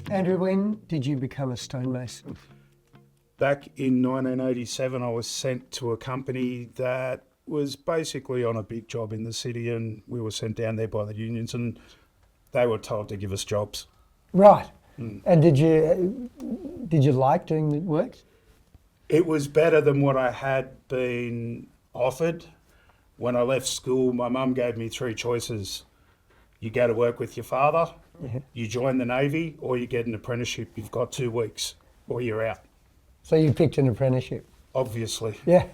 Andrew, when did you become a stonemason? Back in 1987, I was sent to a company that was basically on a big job in the city, and we were sent down there by the unions, and they were told to give us jobs. Right. And did you like doing the work? It was better than what I had been offered. When I left school, my mum gave me three choices. You go to work with your father, you join the Navy, or you get an apprenticeship. You've got 2 weeks, or you're out. So you picked an apprenticeship? Obviously. Yeah.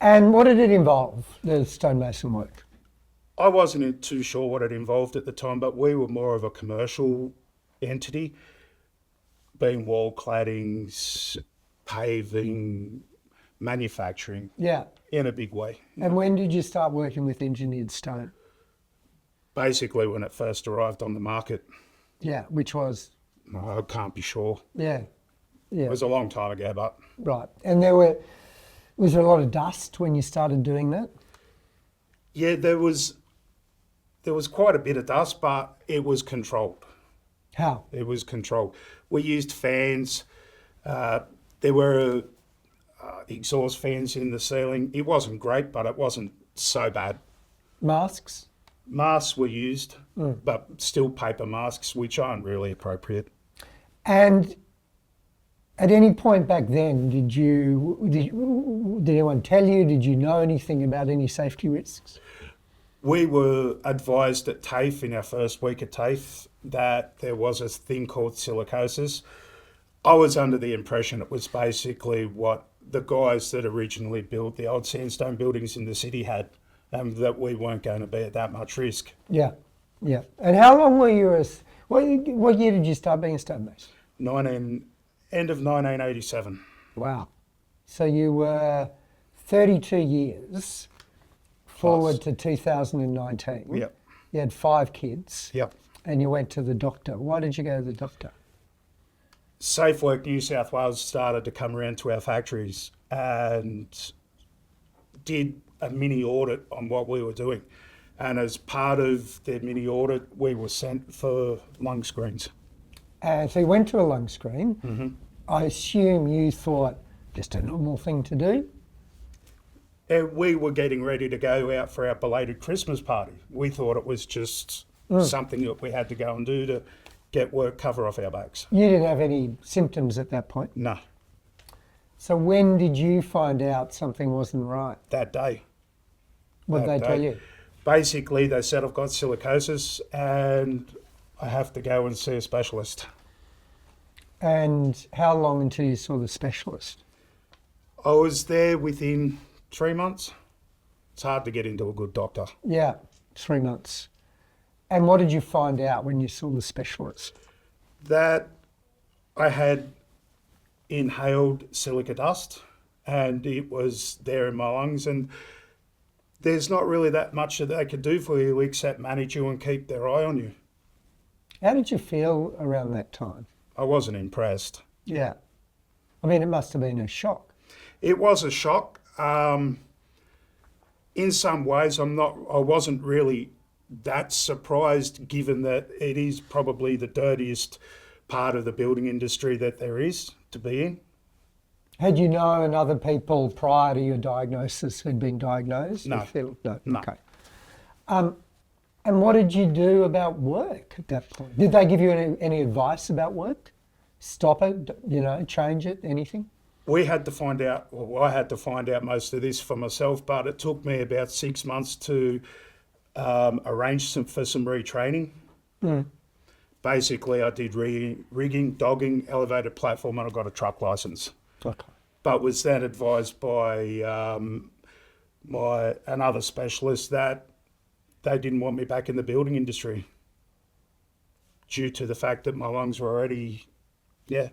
And what did it involve, the stonemason work? I wasn't too sure what it involved at the time, but we were more of a commercial entity, being wall claddings, paving, manufacturing. Yeah. In a big way. And when did you start working with engineered stone? Basically when it first arrived on the market. Yeah, which was? I can't be sure. Yeah. Yeah. It was a long time ago, but... Right. And was there a lot of dust when you started doing that? Yeah, there was quite a bit of dust, but it was controlled. How? It was controlled. We used fans. There were exhaust fans in the ceiling. It wasn't great, but it wasn't so bad. Masks? Masks were used, but still paper masks, which aren't really appropriate. And at any point back then, did anyone tell you, did you know anything about any safety risks? We were advised at TAFE, in our first week at TAFE, that there was a thing called silicosis. I was under the impression it was basically what the guys that originally built the old sandstone buildings in the city had, and that we weren't going to be at that much risk. Yeah, yeah. And how long were you what year did you start being a stonemason? End of 1987. Wow. So you were 32 years forward to 2019. Yep. You had 5 kids. Yep. And you went to the doctor. Why did you go to the doctor? Safe Work New South Wales started to come around to our factories and did a mini audit on what we were doing. And as part of their mini audit, we were sent for lung screens. So you went to a lung screen. Mm-hmm. I assume you thought just a normal thing to do? And we were getting ready to go out for our belated Christmas party. We thought it was just something that we had to go and do to get work cover off our backs. You didn't have any symptoms at that point? No. So when did you find out something wasn't right? That day. What did they tell you? Basically, they said I've got silicosis and I have to go and see a specialist. And how long until you saw the specialist? I was there within 3 months. It's hard to get into a good doctor. Yeah, 3 months. And what did you find out when you saw the specialist? That I had inhaled silica dust and it was there in my lungs, and there's not really that much that they could do for you except manage you and keep their eye on you. How did you feel around that time? I wasn't impressed. Yeah. I mean, it must have been a shock. It was a shock. In some ways, I wasn't really that surprised, given that it is probably the dirtiest part of the building industry that there is to be in. Had you known other people prior to your diagnosis who'd been diagnosed? No. No. Okay. And what did you do about work at that point? Did they give you any advice about work? Stop it, change it, anything? I had to find out most of this for myself, but it took me about 6 months to arrange for some retraining. Basically, I did rigging, dogging, elevated platform, and I got a truck license. Okay. But was then advised by another specialist that they didn't want me back in the building industry due to the fact that my lungs were already, Yeah.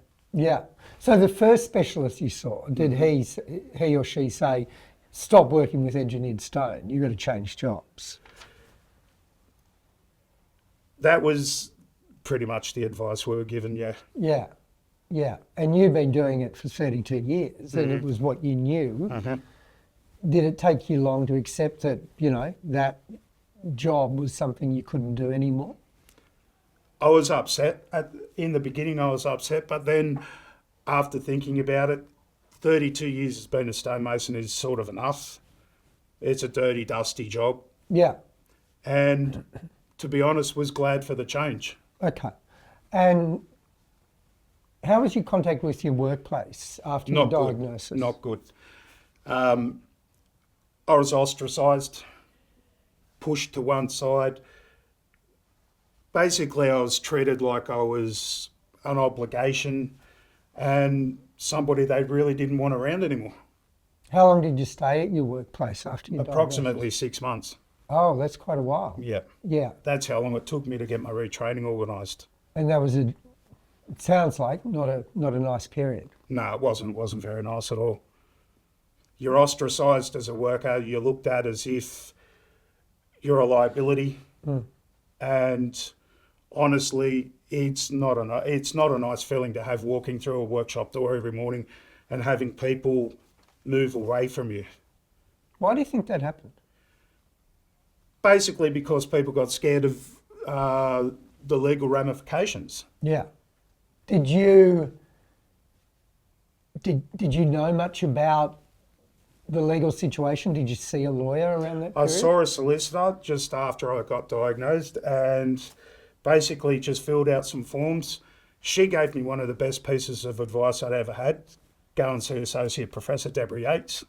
So the first specialist you saw, did he or she say, stop working with engineered stone, you've got to change jobs? That was pretty much the advice we were given, yeah. Yeah. And you'd been doing it for 32 years and it was what you knew. Did it take you long to accept that, that job was something you couldn't do anymore? I was upset. In the beginning, I was upset, but then after thinking about it, 32 years as being a stonemason is sort of enough. It's a dirty, dusty job. Yeah. And to be honest, was glad for the change. Okay. And how was your contact with your workplace after your diagnosis? Not good. I was ostracised, pushed to one side. Basically, I was treated like I was an obligation and somebody they really didn't want around anymore. How long did you stay at your workplace after your Approximately 6 months. Oh, that's quite a while. Yeah. Yeah. That's how long it took me to get my retraining organised. And that was it sounds like not a nice period. No, it wasn't. It wasn't very nice at all. You're ostracised as a worker. You're looked at as if you're a liability. And honestly, it's not a nice feeling to have walking through a workshop door every morning and having people move away from you. Why do you think that happened? Basically because people got scared of the legal ramifications. Yeah. Did you know much about the legal situation? Did you see a lawyer around that period? I saw a solicitor just after I got diagnosed and basically just filled out some forms. She gave me one of the best pieces of advice I'd ever had. Go and see Associate Professor Deborah Yates.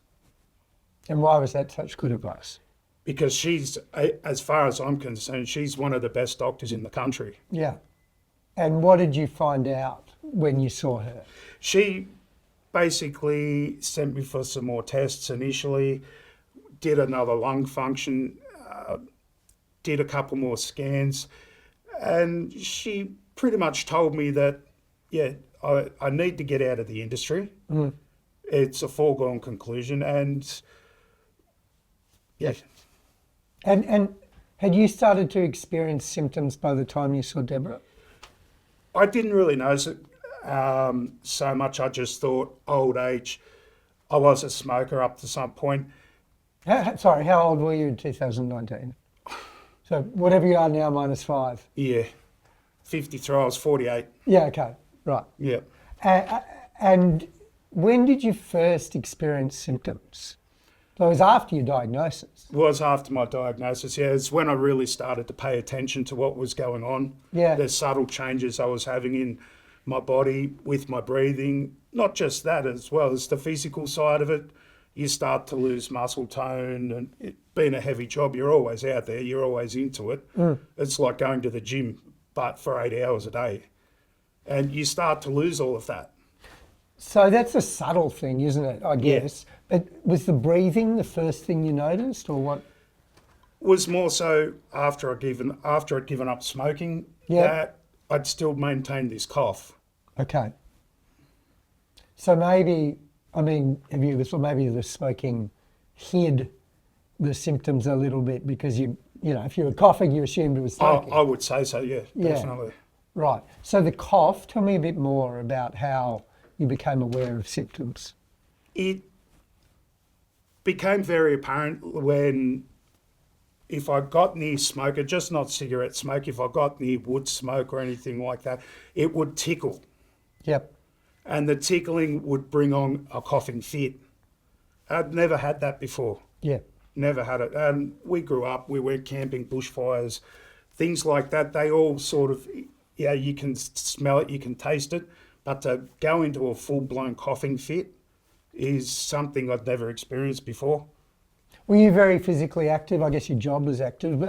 And why was that such good advice? Because she's, as far as I'm concerned, she's one of the best doctors in the country. Yeah. And what did you find out when you saw her? She basically sent me for some more tests initially, did another lung function, did a couple more scans, and she pretty much told me that, yeah, I need to get out of the industry. It's a foregone conclusion, and yeah. And had you started to experience symptoms by the time you saw Deborah? I didn't really notice it so much. I just thought old age. I was a smoker up to some point. Sorry, how old were you in 2019? So whatever you are now minus 5. Yeah, 53. I was 48. Yeah, okay, right. Yeah. And when did you first experience symptoms? So it was after your diagnosis. It was after my diagnosis, yeah. It's when I really started to pay attention to what was going on. Yeah. The subtle changes I was having in my body with my breathing. Not just that, as well as the physical side of it. You start to lose muscle tone, and it being a heavy job, you're always out there, you're always into it. It's like going to the gym, but for 8 hours a day. And you start to lose all of that. So that's a subtle thing, isn't it, I guess? Yeah. But was the breathing the first thing you noticed, or what? Was more so after I'd given up smoking, that I'd still maintained this cough. Okay. So maybe, I mean, maybe the smoking hid the symptoms a little bit because you know, if you were coughing, you assumed it was smoking. I would say so, yeah, definitely. Right. So the cough, tell me a bit more about how you became aware of symptoms. It became very apparent when, if I got near smoke, just not cigarette smoke, if I got near wood smoke or anything like that, it would tickle. Yep. And the tickling would bring on a coughing fit. I'd never had that before. Yeah. Never had it. And we grew up, we went camping, bushfires, things like that. They all sort of, yeah, you can smell it, you can taste it. But to go into a full-blown coughing fit is something I'd never experienced before. Were you very physically active? I guess your job was active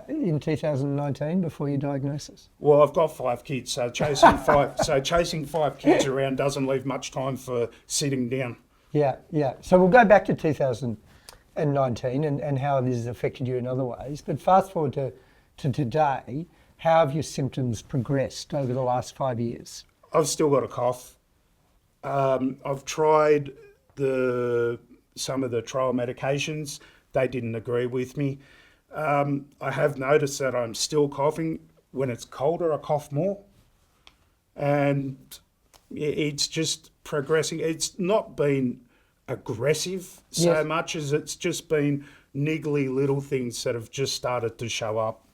in 2019 before your diagnosis. Well, I've got 5 kids, so chasing 5 kids around doesn't leave much time for sitting down. Yeah, yeah. So we'll go back to 2019 and how this has affected you in other ways. But fast forward to today, how have your symptoms progressed over the last 5 years? I've still got a cough. I've tried some of the trial medications. They didn't agree with me. I have noticed that I'm still coughing. When it's colder, I cough more. And it's just progressing. It's not been aggressive so much as it's just been niggly little things that have just started to show up.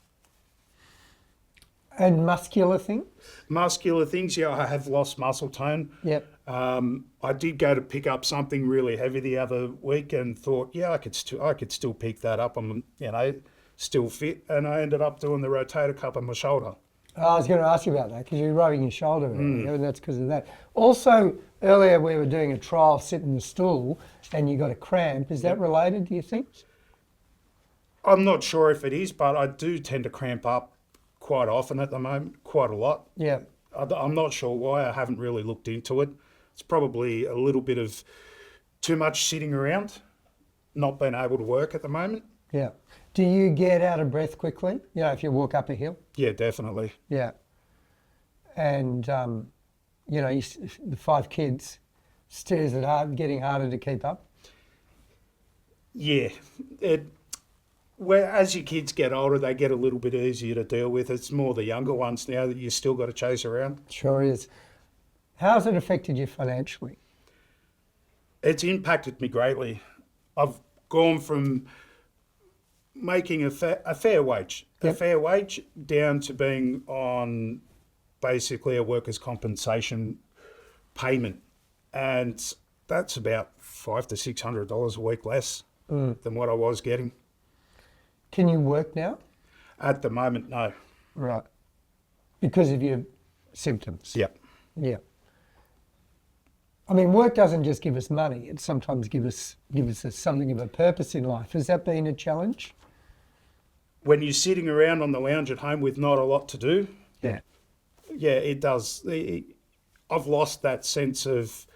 And muscular thing? Muscular things, yeah, I have lost muscle tone. Yep. I did go to pick up something really heavy the other week and thought, yeah, I could still pick that up. I'm, still fit, and I ended up doing the rotator cuff on my shoulder. I was going to ask you about that because you're rubbing your shoulder earlier, and that's because of that. Also, earlier we were doing a trial sitting in the stool and you got a cramp. Is that related, do you think? I'm not sure if it is, but I do tend to cramp up quite often at the moment, quite a lot. Yeah. I'm not sure why. I haven't really looked into it. It's probably a little bit of too much sitting around, not being able to work at the moment. Yeah. Do you get out of breath quickly? If you walk up a hill? Yeah, definitely. Yeah. And, the 5 kids, is it getting harder to keep up? Yeah. As your kids get older, they get a little bit easier to deal with. It's more the younger ones now that you still got to chase around. Sure is. How's it affected you financially? It's impacted me greatly. I've gone from making a fair wage, down to being on basically a workers' compensation payment, and that's about $500 to $600 a week less than what I was getting. Can you work now? At the moment, no. Right. Because of your symptoms? Yep. Yeah. I mean, work doesn't just give us money. It sometimes gives us something of a purpose in life. Has that been a challenge? When you're sitting around on the lounge at home with not a lot to do, Yeah. Yeah, it does. I've lost that sense of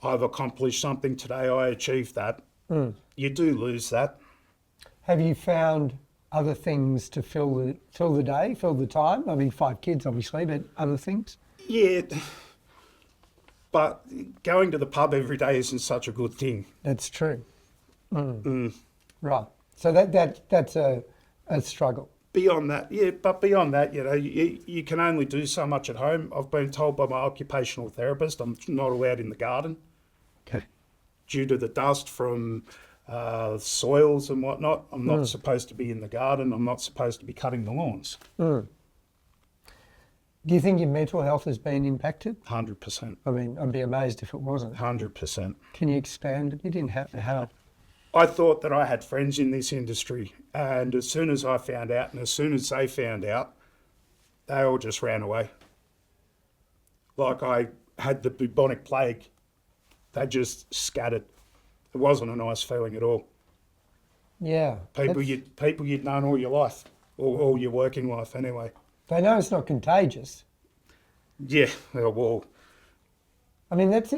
I've accomplished something today, I achieved that. You do lose that. Have you found other things to fill the day, fill the time? I mean, 5 kids, obviously, but other things? Yeah, but going to the pub every day isn't such a good thing. That's true. Right. So that's a struggle. Beyond that, you can only do so much at home. I've been told by my occupational therapist I'm not allowed in the garden. Okay. Due to the dust from soils and whatnot. I'm not supposed to be in the garden. I'm not supposed to be cutting the lawns. Do you think your mental health has been impacted? 100%. I mean, I'd be amazed if it wasn't. 100%. Can you expand a bit in how? I thought that I had friends in this industry, and as soon as I found out, and as soon as they found out, they all just ran away. Like I had the bubonic plague. They just scattered. It wasn't a nice feeling at all. Yeah. People you'd known all your life, or all your working life anyway. They know it's not contagious. Yeah, well, I mean, it's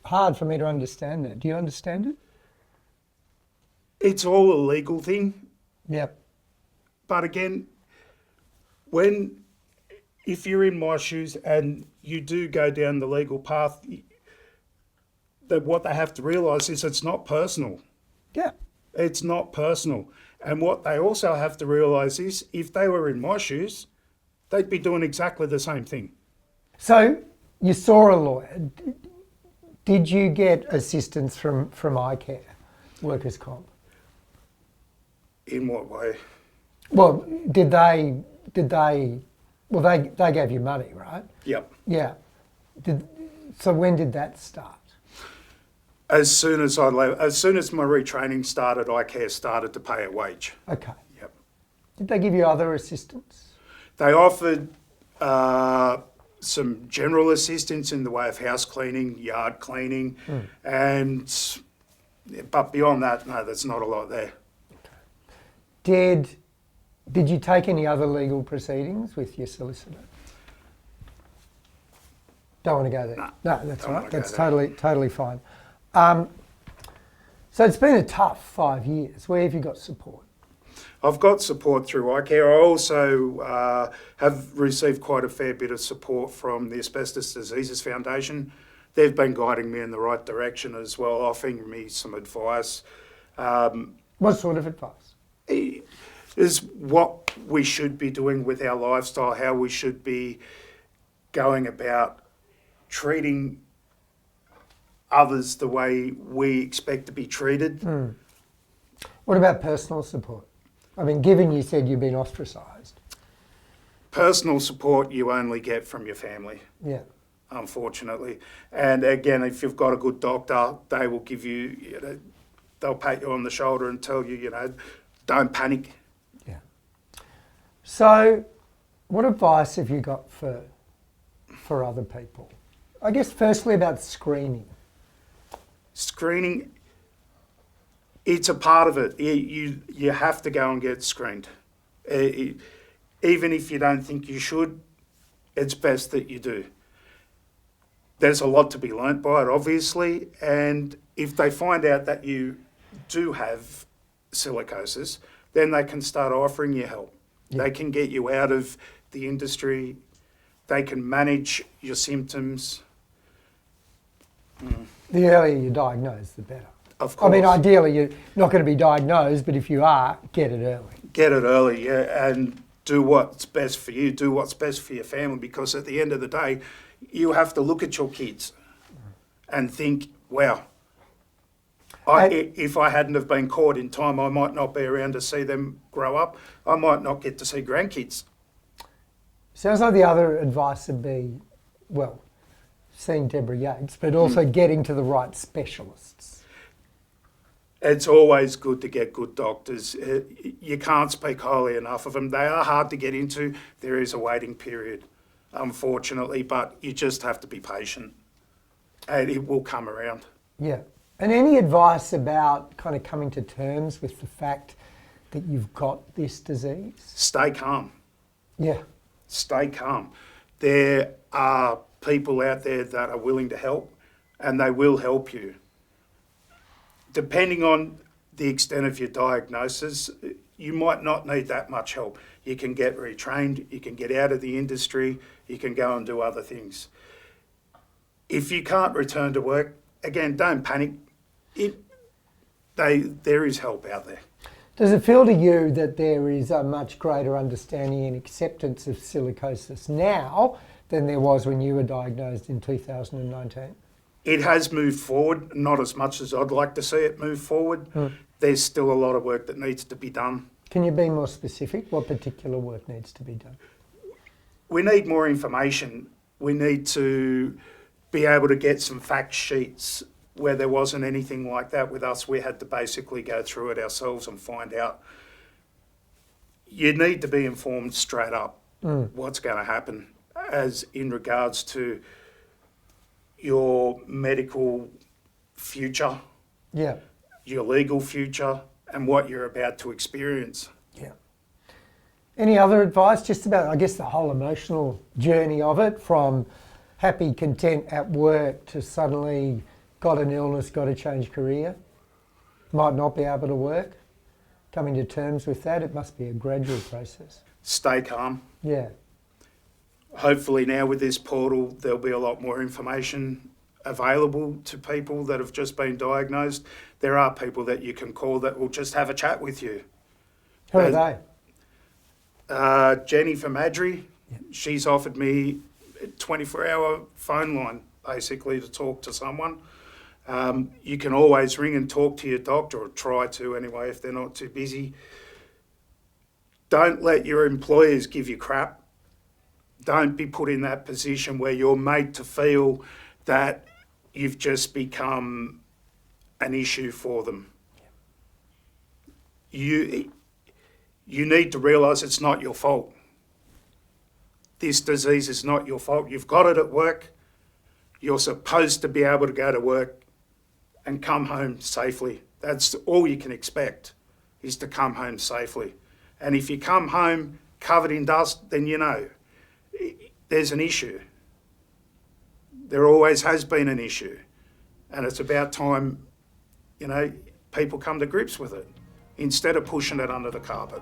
hard for me to understand that. Do you understand it? it's all a legal thing. Yep. But again, if you're in my shoes and you do go down the legal path, that what they have to realise is it's not personal. Yeah. It's not personal. And what they also have to realise is if they were in my shoes, they'd be doing exactly the same thing. So you saw a lawyer. Did you get assistance from iCare, workers' comp? In what way? Well, they gave you money, right? Yep. Yeah. So when did that start? As soon as my retraining started, iCare started to pay a wage. Okay. Yep. Did they give you other assistance? They offered some general assistance in the way of house cleaning, yard cleaning, but beyond that, no, there's not a lot there. Did you take any other legal proceedings with your solicitor? Don't want to go there. No, that's all right. That's totally fine. So it's been a tough 5 years. Where have you got support? I've got support through iCare. I also have received quite a fair bit of support from the Asbestos Diseases Foundation. They've been guiding me in the right direction as well, offering me some advice. What sort of advice? Is what we should be doing with our lifestyle, how we should be going about treating others the way we expect to be treated. What about personal support? I mean, given you said you've been ostracised. Personal support you only get from your family, Yeah. unfortunately. And again, if you've got a good doctor, they will give you, they'll pat you on the shoulder and tell you, don't panic. Yeah. So, what advice have you got for other people? I guess firstly about screening. Screening, it's a part of it. You have to go and get screened. Even if you don't think you should, it's best that you do. There's a lot to be learnt by it, obviously, and if they find out that you do have silicosis, then they can start offering you help. Yeah. They can get you out of the industry. They can manage your symptoms. The earlier you're diagnosed, the better. Of course. I mean, ideally, you're not going to be diagnosed, but if you are, get it early. Get it early, yeah, and do what's best for you, do what's best for your family, because at the end of the day, you have to look at your kids and think, wow, if I hadn't have been caught in time, I might not be around to see them grow up. I might not get to see grandkids. Sounds like the other advice would be, well, seeing Deborah Yates, but also getting to the right specialists. It's always good to get good doctors. You can't speak highly enough of them. They are hard to get into. There is a waiting period, unfortunately, but you just have to be patient and it will come around. Yeah. And any advice about kind of coming to terms with the fact that you've got this disease? Stay calm. Yeah. Stay calm. There are people out there that are willing to help and they will help you. Depending on the extent of your diagnosis, you might not need that much help. You can get retrained, you can get out of the industry, you can go and do other things. If you can't return to work, again, don't panic. There is help out there. Does it feel to you that there is a much greater understanding and acceptance of silicosis now than there was when you were diagnosed in 2019? It has moved forward, not as much as I'd like to see it move forward. There's still a lot of work that needs to be done. Can you be more specific? What particular work needs to be done? We need more information. We need to be able to get some fact sheets. Where there wasn't anything like that with us, we had to basically go through it ourselves and find out. You need to be informed straight up what's going to happen as in regards to your medical future, Yeah. your legal future, and what you're about to experience. Yeah. Any other advice just about, I guess, the whole emotional journey of it, from happy, content at work to suddenly got an illness, got to change career, might not be able to work, coming to terms with that? It must be a gradual process. Stay calm. Yeah. Hopefully now with this portal, there'll be a lot more information available to people that have just been diagnosed. There are people that you can call that will just have a chat with you. Who are they? Jenny from Adri, she's offered me a 24-hour phone line basically to talk to someone. You can always ring and talk to your doctor, or try to anyway if they're not too busy. Don't let your employers give you crap. Don't be put in that position where you're made to feel that you've just become an issue for them. You need to realise it's not your fault. This disease is not your fault. You've got it at work. You're supposed to be able to go to work and come home safely. That's all you can expect, is to come home safely. And if you come home covered in dust, then you know there's an issue. There always has been an issue. And it's about time, people come to grips with it instead of pushing it under the carpet.